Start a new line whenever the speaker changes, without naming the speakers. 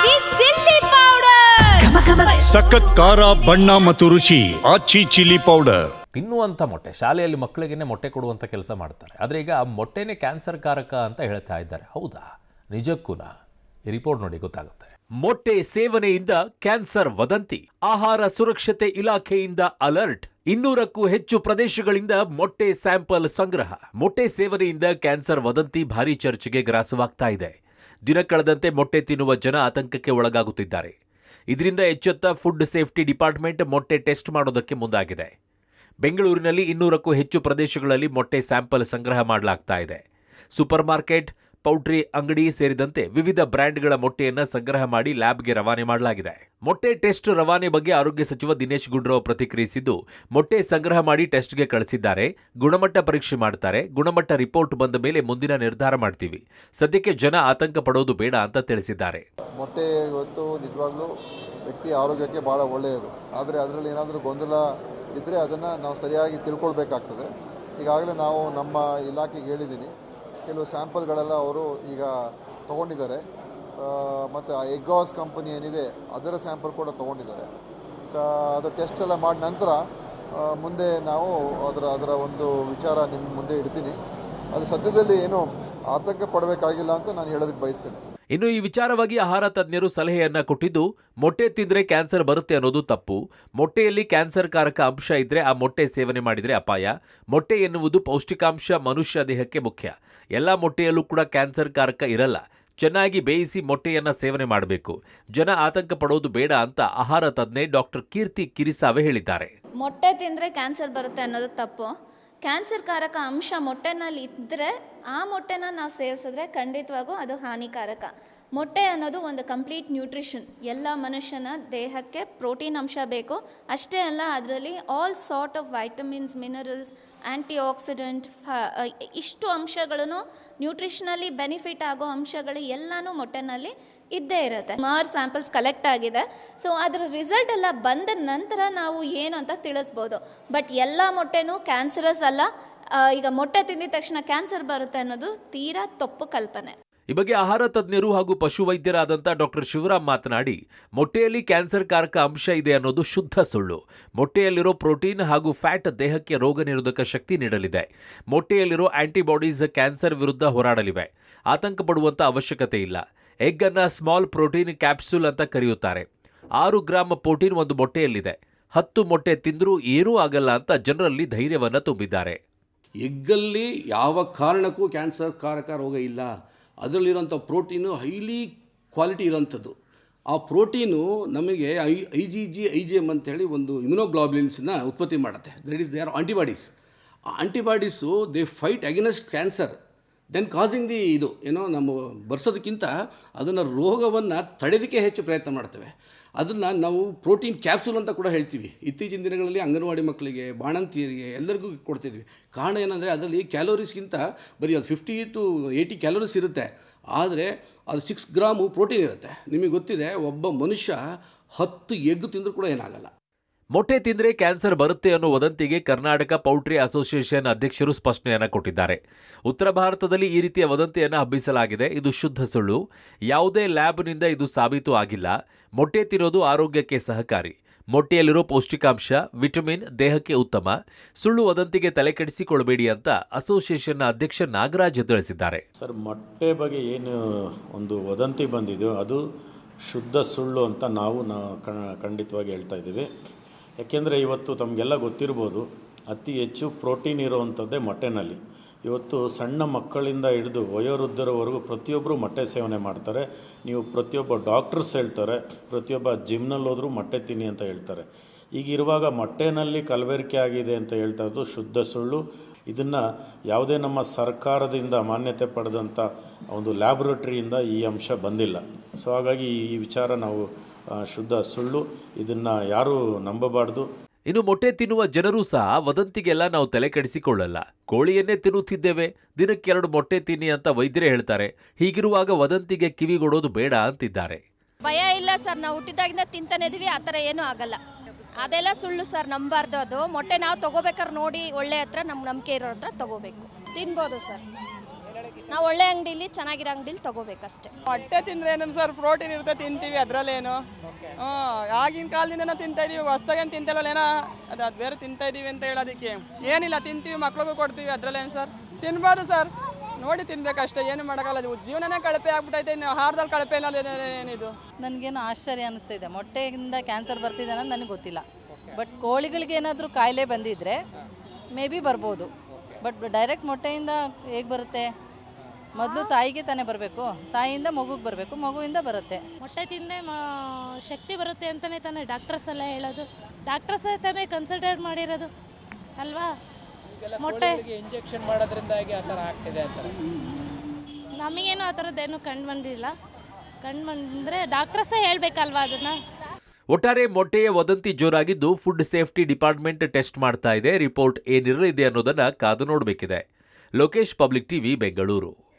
ಆಚಿ chilli powder.
ಸಖತ್ ಖಾರ, ಬಣ್ಣ ಮತ್ತು ರುಚಿ. ಆಚಿ ಚಿಲ್ಲಿ ಪೌಡರ್.
ತಿನ್ನುವಂಥ ಮೊಟ್ಟೆ, ಶಾಲೆಯಲ್ಲಿ ಮಕ್ಕಳಿಗೆ ಮೊಟ್ಟೆ ಕೊಡುವಂಥ ಕೆಲಸ ಮಾಡ್ತಾರೆ. ಆದರೆ ಈಗ ಮೊಟ್ಟೆನೇ ಕ್ಯಾನ್ಸರ್ ಕಾರಕ ಅಂತ ಹೇಳ್ತಾ ಇದ್ದಾರೆ. ಹೌದಾ? ನಿಜಕ್ಕೂನಾ? ಈ ರಿಪೋರ್ಟ್ ನೋಡಿ ಗೊತ್ತಾಗುತ್ತೆ. ಮೊಟ್ಟೆ ಸೇವನೆಯಿಂದ ಕ್ಯಾನ್ಸರ್ ವದಂತಿ. ಆಹಾರ ಸುರಕ್ಷತೆ ಇಲಾಖೆಯಿಂದ ಅಲರ್ಟ್. 200ಕ್ಕೂ ಹೆಚ್ಚು ಪ್ರದೇಶಗಳಿಂದ ಮೊಟ್ಟೆ ಸ್ಯಾಂಪಲ್ ಸಂಗ್ರಹ. ಮೊಟ್ಟೆ ಸೇವನೆಯಿಂದ ಕ್ಯಾನ್ಸರ್ ವದಂತಿ ಭಾರೀ ಚರ್ಚೆಗೆ ಗ್ರಾಸವಾಗ್ತಾ ಇದೆ. ದಿನ ಕಳೆದಂತೆ ಮೊಟ್ಟೆ ತಿನ್ನುವ ಜನ ಆತಂಕಕ್ಕೆ ಒಳಗಾಗುತ್ತಿದ್ದಾರೆ. ಇದರಿಂದ ಎಚ್ಚೆತ್ತ ಫುಡ್ ಸೇಫ್ಟಿ ಡಿಪಾರ್ಟ್ಮೆಂಟ್ ಮೊಟ್ಟೆ ಟೆಸ್ಟ್ ಮಾಡೋದಕ್ಕೆ ಮುಂದಾಗಿದೆ. ಬೆಂಗಳೂರಿನಲ್ಲಿ 200ಕ್ಕೂ ಹೆಚ್ಚು ಪ್ರದೇಶಗಳಲ್ಲಿ ಮೊಟ್ಟೆ ಸ್ಯಾಂಪಲ್ ಸಂಗ್ರಹ ಮಾಡಲಾಗ್ತಾ ಇದೆ. ಸೂಪರ್ ಮಾರ್ಕೆಟ್, ಪೌಲ್ಟ್ರಿ ಅಂಗಡಿ ಸೇರಿದಂತೆ ವಿವಿಧ ಬ್ರ್ಯಾಂಡ್ಗಳ ಮೊಟ್ಟೆಯನ್ನು ಸಂಗ್ರಹ ಮಾಡಿ ಲ್ಯಾಬ್ಗೆ ರವಾನೆ ಮಾಡಲಾಗಿದೆ. ಮೊಟ್ಟೆ ಟೆಸ್ಟ್ ರವಾನೆ ಬಗ್ಗೆ ಆರೋಗ್ಯ ಸಚಿವ ದಿನೇಶ್ ಗುಂಡೂರಾವ್ ಪ್ರತಿಕ್ರಿಯಿಸಿದ್ದು, ಮೊಟ್ಟೆ ಸಂಗ್ರಹ ಮಾಡಿ ಟೆಸ್ಟ್ಗೆ ಕಳಿಸಿದ್ದಾರೆ. ಗುಣಮಟ್ಟ ಪರೀಕ್ಷೆ ಮಾಡ್ತಾರೆ. ಗುಣಮಟ್ಟ ರಿಪೋರ್ಟ್ ಬಂದ ಮೇಲೆ ಮುಂದಿನ ನಿರ್ಧಾರ ಮಾಡ್ತೀವಿ. ಸದ್ಯಕ್ಕೆ ಜನ ಆತಂಕ ಪಡೋದು ಬೇಡ ಅಂತ ತಿಳಿಸಿದ್ದಾರೆ.
ಮೊಟ್ಟೆ ಇವತ್ತು ನಿಜವಾಗ್ಲೂ ವ್ಯಕ್ತಿ ಆರೋಗ್ಯಕ್ಕೆ ಭಾಳ ಒಳ್ಳೆಯದು. ಆದರೆ ಅದರಲ್ಲಿ ಏನಾದರೂ ಗೊಂದಲ ಇದ್ದರೆ ಅದನ್ನು ನಾವು ಸರಿಯಾಗಿ ತಿಳ್ಕೊಳ್ಬೇಕಾಗ್ತದೆ. ಈಗಾಗಲೇ ನಾವು ನಮ್ಮ ಇಲಾಖೆಗೆ ಹೇಳಿದ್ದೀನಿ, ಕೆಲವು ಸ್ಯಾಂಪಲ್ಗಳೆಲ್ಲ ಅವರು ಈಗ ತೊಗೊಂಡಿದ್ದಾರೆ. ಮತ್ತು ಆ ಎಗ್ಗಾಸ್ ಕಂಪನಿ ಏನಿದೆ ಅದರ ಸ್ಯಾಂಪಲ್ ಕೂಡ ತೊಗೊಂಡಿದ್ದಾರೆ. ಅದು ಟೆಸ್ಟ್ ಎಲ್ಲ ಮಾಡಿದ ನಂತರ ಮುಂದೆ ನಾವು ಅದರ ಒಂದು ವಿಚಾರ ನಿಮ್ಮ ಮುಂದೆ ಇಡ್ತೀನಿ. ಅದು ಸದ್ಯದಲ್ಲಿ ಏನು ಆತಂಕ ಪಡಬೇಕಾಗಿಲ್ಲ ಅಂತ ನಾನು ಹೇಳೋದಕ್ಕೆ ಬಯಸ್ತೇನೆ.
ಇನ್ನು ಈ ವಿಚಾರವಾಗಿ ಆಹಾರ ತಜ್ಞರು ಸಲಹೆಯನ್ನ ಕೊಟ್ಟಿದ್ದು, ಮೊಟ್ಟೆ ತಿಂದ್ರೆ ಕ್ಯಾನ್ಸರ್ ಬರುತ್ತೆ ಅನ್ನೋದು ತಪ್ಪು. ಮೊಟ್ಟೆಯಲ್ಲಿ ಕ್ಯಾನ್ಸರ್ ಕಾರಕ ಅಂಶ ಇದ್ರೆ ಆ ಮೊಟ್ಟೆ ಸೇವನೆ ಮಾಡಿದ್ರೆ ಅಪಾಯ. ಮೊಟ್ಟೆ ಎನ್ನುವುದು ಪೌಷ್ಟಿಕಾಂಶ ಮನುಷ್ಯ ದೇಹಕ್ಕೆ ಮುಖ್ಯ. ಎಲ್ಲ ಮೊಟ್ಟೆಯಲ್ಲೂ ಕೂಡ ಕ್ಯಾನ್ಸರ್ ಕಾರಕ ಇರಲ್ಲ. ಚೆನ್ನಾಗಿ ಬೇಯಿಸಿ ಮೊಟ್ಟೆಯನ್ನ ಸೇವನೆ ಮಾಡಬೇಕು. ಜನ ಆತಂಕ ಪಡೋದು ಬೇಡ ಅಂತ ಆಹಾರ ತಜ್ಞೆ ಡಾಕ್ಟರ್ ಕೀರ್ತಿ ಕಿರಿಸಾವೆ ಹೇಳಿದ್ದಾರೆ.
ಮೊಟ್ಟೆ ತಿಂದರೆ ಕ್ಯಾನ್ಸರ್ ಬರುತ್ತೆ ಅನ್ನೋದು ತಪ್ಪು. ಕ್ಯಾನ್ಸರ್ ಕಾರಕ ಅಂಶ ಮೊಟ್ಟೆನಲ್ಲಿ ಇದ್ದರೆ ಆ ಮೊಟ್ಟೆನ ನಾವು ಸೇವಿಸಿದ್ರೆ ಖಂಡಿತವಾಗೂ ಅದು ಹಾನಿಕಾರಕ. ಮೊಟ್ಟೆ ಅನ್ನೋದು ಒಂದು ಕಂಪ್ಲೀಟ್ ನ್ಯೂಟ್ರಿಷನ್. ಎಲ್ಲ ಮನುಷ್ಯನ ದೇಹಕ್ಕೆ ಪ್ರೋಟೀನ್ ಅಂಶ ಬೇಕು. ಅಷ್ಟೇ ಅಲ್ಲ, ಅದರಲ್ಲಿ all sort of vitamins, minerals, anti accident, ಇಷ್ಟು ಅಂಶಗಳನ್ನು ನ್ಯೂಟ್ರಿಷನಲ್ಲಿ ಬೆನಿಫಿಟ್ ಆಗೋ ಅಂಶಗಳು ಎಲ್ಲನೂ ಮೊಟ್ಟೆನಲ್ಲಿ ಇದ್ದೇ ಇರುತ್ತೆ. ಸುಮಾರು ಸ್ಯಾಂಪಲ್ಸ್ ಕಲೆಕ್ಟ್ ಆಗಿದೆ. ಸೊ ಅದರ ರಿಸಲ್ಟ್ ಎಲ್ಲ ಬಂದ ನಂತರ ನಾವು ಏನು ಅಂತ ತಿಳಿಸ್ಬೋದು. ಬಟ್ ಎಲ್ಲ ಮೊಟ್ಟೆನೂ ಕ್ಯಾನ್ಸರಸ್ ಅಲ್ಲ. ಈಗ ಮೊಟ್ಟೆ ತಿಂದಿದ ತಕ್ಷಣ ಕ್ಯಾನ್ಸರ್ ಬರುತ್ತೆ ಅನ್ನೋದು ತೀರಾ ತಪ್ಪು ಕಲ್ಪನೆ.
ಈ ಬಗ್ಗೆ ಆಹಾರ ತಜ್ಞರು ಹಾಗೂ ಪಶುವೈದ್ಯರಾದಂಥ ಡಾಕ್ಟರ್ ಶಿವರಾಮ್ ಮಾತನಾಡಿ, ಮೊಟ್ಟೆಯಲ್ಲಿ ಕ್ಯಾನ್ಸರ್ ಕಾರಕ ಅಂಶ ಇದೆ ಅನ್ನೋದು ಶುದ್ಧ ಸುಳ್ಳು. ಮೊಟ್ಟೆಯಲ್ಲಿರೋ ಪ್ರೋಟೀನ್ ಹಾಗೂ ಫ್ಯಾಟ್ ದೇಹಕ್ಕೆ ರೋಗ ನಿರೋಧಕ ಶಕ್ತಿ ನೀಡಲಿದೆ. ಮೊಟ್ಟೆಯಲ್ಲಿರೋ ಆಂಟಿಬಾಡೀಸ್ ಕ್ಯಾನ್ಸರ್ ವಿರುದ್ಧ ಹೋರಾಡಲಿವೆ. ಆತಂಕ ಪಡುವಂಥ ಅವಶ್ಯಕತೆ ಇಲ್ಲ. ಎಗ್ ಅನ್ನ ಸ್ಮಾಲ್ ಪ್ರೋಟೀನ್ ಕ್ಯಾಪ್ಸೂಲ್ ಅಂತ ಕರೆಯುತ್ತಾರೆ. 6 ಗ್ರಾಂ ಪ್ರೋಟೀನ್ ಒಂದು ಮೊಟ್ಟೆಯಲ್ಲಿದೆ. 10 ಮೊಟ್ಟೆ ತಿಂದರೂ ಏನೂ ಆಗಲ್ಲ ಅಂತ ಜನರಲ್ಲಿ ಧೈರ್ಯವನ್ನ ತುಂಬಿದ್ದಾರೆ.
ಎಗ್ಗಲ್ಲಿ ಯಾವ ಕಾರಣಕ್ಕೂ ಕ್ಯಾನ್ಸರ್ ಕಾರಕ ರೋಗ ಇಲ್ಲ. ಅದರಲ್ಲಿರೋಂಥ ಪ್ರೋಟೀನು ಹೈಲಿ ಕ್ವಾಲಿಟಿ ಇರೋಂಥದ್ದು. ಆ ಪ್ರೋಟೀನು ನಮಗೆ IgM ಅಂತೇಳಿ ಒಂದು ಇಮ್ಯುನೋಗ್ಲೋಬ್ಯುಲಿನ್ಸ್ನ ಉತ್ಪತ್ತಿ ಮಾಡುತ್ತೆ. That is they are antibodies. ಆ antibodies they fight against cancer, then causing the ಇದು ಏನೋ ನಮ್ಮ ಬರ್ಸೋದಕ್ಕಿಂತ ಅದನ್ನು ರೋಗವನ್ನು ತಡೆಯೋದಕ್ಕೆ ಹೆಚ್ಚು ಪ್ರಯತ್ನ ಮಾಡ್ತೇವೆ. ಅದನ್ನು ನಾವು ಪ್ರೋಟೀನ್ ಕ್ಯಾಪ್ಸೂಲ್ ಅಂತ ಕೂಡ ಹೇಳ್ತೀವಿ. ಇತ್ತೀಚಿನ ದಿನಗಳಲ್ಲಿ ಅಂಗನವಾಡಿ ಮಕ್ಕಳಿಗೆ, ಬಾಣಂತಿಯರಿಗೆ ಎಲ್ಲರಿಗೂ ಕೊಡ್ತಿದ್ವಿ. ಕಾರಣ ಏನಂದರೆ ಅದರಲ್ಲಿ ಕ್ಯಾಲೋರೀಸ್ಗಿಂತ ಬರೀ ಅದು 50 to 80 ಕ್ಯಾಲೋರೀಸ್ ಇರುತ್ತೆ. ಆದರೆ ಅದು 6 ಗ್ರಾಮು ಪ್ರೋಟೀನ್ ಇರುತ್ತೆ. ನಿಮಗೆ ಗೊತ್ತಿದೆ, ಒಬ್ಬ ಮನುಷ್ಯ 10 ಎಗ್ ತಿಂದರೂ ಕೂಡ ಏನಾಗಲ್ಲ.
ಮೊಟ್ಟೆ ತಿಂದ್ರೆ ಕ್ಯಾನ್ಸರ್ ಬರುತ್ತೆ ಅನ್ನೋ ವದಂತಿಗೆ ಕರ್ನಾಟಕ ಪೌಲ್ಟ್ರಿ ಅಸೋಸಿಯೇಷನ್ ಅಧ್ಯಕ್ಷರು ಸ್ಪಷ್ಟನೆಯನ್ನು ಕೊಟ್ಟಿದ್ದಾರೆ. ಉತ್ತರ ಭಾರತದಲ್ಲಿ ಈ ರೀತಿಯ ವದಂತಿಯನ್ನು ಹಬ್ಬಿಸಲಾಗಿದೆ. ಇದು ಶುದ್ಧ ಸುಳ್ಳು. ಯಾವುದೇ ಲ್ಯಾಬ್ನಿಂದ ಇದು ಸಾಬೀತು ಆಗಿಲ್ಲ. ಮೊಟ್ಟೆ ತಿನ್ನೋದು ಆರೋಗ್ಯಕ್ಕೆ ಸಹಕಾರಿ. ಮೊಟ್ಟೆಯಲ್ಲಿರೋ ಪೌಷ್ಟಿಕಾಂಶ, ವಿಟಮಿನ್ ದೇಹಕ್ಕೆ ಉತ್ತಮ. ಸುಳ್ಳು ವದಂತಿಗೆ ತಲೆಕೆಡಿಸಿಕೊಳ್ಳಬೇಡಿ ಅಂತ ಅಸೋಸಿಯೇಷನ್ನ ಅಧ್ಯಕ್ಷ ನಾಗರಾಜ್ ತಿಳಿಸಿದ್ದಾರೆ.
ಸರ್, ಮೊಟ್ಟೆ ಬಗ್ಗೆ ಏನು ಒಂದು ವದಂತಿ ಬಂದಿದೆಯೋ ಅದು ಶುದ್ಧ ಸುಳ್ಳು ಅಂತ ನಾವು ಖಂಡಿತವಾಗಿ ಹೇಳ್ತಾ ಇದ್ದೀವಿ. ಯಾಕೆಂದರೆ ಇವತ್ತು ತಮಗೆಲ್ಲ ಗೊತ್ತಿರ್ಬೋದು, ಅತಿ ಹೆಚ್ಚು ಪ್ರೋಟೀನ್ ಇರುವಂಥದ್ದೇ ಮೊಟ್ಟೆನಲ್ಲಿ. ಇವತ್ತು ಸಣ್ಣ ಮಕ್ಕಳಿಂದ ಹಿಡಿದು ವಯೋವೃದ್ಧರವರೆಗೂ ಪ್ರತಿಯೊಬ್ಬರು ಮೊಟ್ಟೆ ಸೇವನೆ ಮಾಡ್ತಾರೆ. ನೀವು ಪ್ರತಿಯೊಬ್ಬ ಡಾಕ್ಟರ್ಸ್ ಹೇಳ್ತಾರೆ, ಪ್ರತಿಯೊಬ್ಬ ಜಿಮ್ನಲ್ಲಿ ಹೋದರೂ ಮೊಟ್ಟೆ ತಿನ್ನಿ ಅಂತ ಹೇಳ್ತಾರೆ. ಈಗಿರುವಾಗ ಮೊಟ್ಟೆನಲ್ಲಿ ಕಲಬೆರಕೆ ಆಗಿದೆ ಅಂತ ಹೇಳ್ತಾ ಇರೋದು ಶುದ್ಧ ಸುಳ್ಳು. ಇದನ್ನು ಯಾವುದೇ ನಮ್ಮ ಸರ್ಕಾರದಿಂದ ಮಾನ್ಯತೆ ಪಡೆದಂಥ ಒಂದು ಲ್ಯಾಬ್ರೇಟರಿಯಿಂದ ಈ ಅಂಶ ಬಂದಿಲ್ಲ. ಸೊ ಹಾಗಾಗಿ ಈ ವಿಚಾರ ನಾವು ಶುದ್ಧ ಸುಳ್ಳು. ಇದನ್ನು ಯಾರೂ ನಂಬಬಾರ್ದು.
ಇನ್ನು ಮೊಟ್ಟೆ ತಿನ್ನುವ ಜನರೂ ಸಹ ವದಂತಿಗೆಲ್ಲ ನಾವು ತಲೆ ಕೆಡಿಸಿಕೊಳ್ಳಲ್ಲ. ಕೋಳಿಯನ್ನೇ ತಿನ್ನುತ್ತಿದ್ದೇವೆ, ದಿನಕ್ಕೆ 2 ಮೊಟ್ಟೆ ತಿನ್ನಿ ಅಂತ ವೈದ್ಯರೇ ಹೇಳ್ತಾರೆ. ಹೀಗಿರುವಾಗ ವದಂತಿಗೆ ಕಿವಿಗೊಡೋದು ಬೇಡ ಅಂತಿದ್ದಾರೆ.
ಭಯ ಇಲ್ಲ ಸರ್, ನಾವು ಹುಟ್ಟಿದಾಗಿಂದ ತಿಂತಾನೆ ಇದೀವಿ, ಆ ಥರ ಏನೂ ಆಗಲ್ಲ. ಅದೆಲ್ಲ ಸುಳ್ಳು ಸರ್, ನಂಬಾರ್ದು. ಅದು ಮೊಟ್ಟೆ ನಾವು ತೊಗೋಬೇಕಾದ್ರೆ ನೋಡಿ ಒಳ್ಳೆ ಹತ್ರ ನಮ್ಗೆ ನಂಬಿಕೆ ಇರೋ ಹತ್ರ ತೊಗೋಬೇಕು. ತಿನ್ಬೋದು ಸರ್. ನಾವು ಒಳ್ಳೆ ಅಂಗಡಿಲಿ ಚೆನ್ನಾಗಿರೋ ಅಂಗಡಿಲಿ ತೊಗೋಬೇಕಷ್ಟೆ.
ಮೊಟ್ಟೆ ತಿಂದರೆ ನಮ್ಮ ಸರ್ ಪ್ರೋಟೀನ್ ಇರುತ್ತೆ, ತಿಂತೀವಿ, ಅದರಲ್ಲೇನು. ಆಗಿನ ಕಾಲದಿಂದ ತಿಂತಾ ಇದೀವಿ, ಹೊಸ್ದಾಗೇನು ತಿಂತಿಲ್ವಲ್ಲ, ಏನೋ ಅದು ಬೇರೆ ತಿಂತಾ ಇದೀವಿ ಅಂತ ಹೇಳೋದಕ್ಕೆ ಏನಿಲ್ಲ, ತಿಂತೀವಿ, ಮಕ್ಳಿಗೂ ಕೊಡ್ತೀವಿ, ಅದರಲ್ಲೇನು ಸರ್ ತಿನ್ಬೋದು ಸರ್, ನೋಡಿ ತಿನ್ಬೇಕಷ್ಟೇ, ಏನು ಮಾಡೋಕ್ಕಲ್ಲ. ಅದು ಜೀವನನೇ ಕಳಪೆ ಆಗ್ಬಿಟ್ಟೈತೆ, ಇನ್ನು ಆಹಾರದಲ್ಲಿ ಕಳಪೆ ಇಲ್ಲ ಏನಿದು.
ನನಗೇನು ಆಶ್ಚರ್ಯ ಅನ್ನಿಸ್ತಿದೆ, ಮೊಟ್ಟೆಯಿಂದ ಕ್ಯಾನ್ಸರ್ ಬರ್ತಿದೆ ಅನ್ನೋದು ನನಗೆ ಗೊತ್ತಿಲ್ಲ. ಬಟ್ ಕೋಳಿಗಳಿಗೆ ಏನಾದರೂ ಕಾಯಿಲೆ ಬಂದಿದ್ದರೆ ಮೇ ಬಿ ಬರ್ಬೋದು. ಬಟ್ ಡೈರೆಕ್ಟ್ ಮೊಟ್ಟೆಯಿಂದ ಹೇಗೆ ಬರುತ್ತೆ? ಮೊದಲು ತಾಯಿಗೆ ತಾನೇ ಬರಬೇಕು, ತಾಯಿಯಿಂದ ಮಗುಗೆ ಬರಬೇಕು, ಮಗುವಿಂದ ಬರುತ್ತೆ.
ಮೊಟ್ಟೆ ತಿಂದರೆ ಶಕ್ತಿ ಬರುತ್ತೆ ಅಂತಲೇ ತಾನೇ ಡಾಕ್ಟರ್ಸ್ ಎಲ್ಲ ಹೇಳೋದು, ಡಾಕ್ಟರ್ಸೇ ತಾನೇ ಕನ್ಸಲ್ಟೇಟ್ ಮಾಡಿರೋದು ಅಲ್ವಾ? ಮೊಟ್ಟೆ
ಇಂಜೆಕ್ಷನ್ ಮಾಡೋದ್ರಿಂದ ಆ ಥರ ಆಗ್ತಿದೆ ಅಂತಾರೆ.
ನಮಗೇನು ಆ ಥರದ್ದೇನು ಕಂಡು ಬಂದಿಲ್ಲ, ಕಂಡು ಬಂದರೆ ಡಾಕ್ಟರ್ಸೇ ಹೇಳಬೇಕಲ್ವಾ ಅದನ್ನು.
ಒಟ್ಟಾರೆ ಮೊಟ್ಟೆಯ ವದಂತಿ ಜೋರಾಗಿದ್ದು ಫುಡ್ ಸೇಫ್ಟಿ ಡಿಪಾರ್ಟ್ಮೆಂಟ್ ಟೆಸ್ಟ್ ಮಾಡ್ತಾ ಇದೆ. ರಿಪೋರ್ಟ್ ಏನಿರಲಿದೆ ಅನ್ನೋದನ್ನ ಕಾದು ನೋಡಬೇಕಿದೆ. Lokesh, public TV, Bengaluru.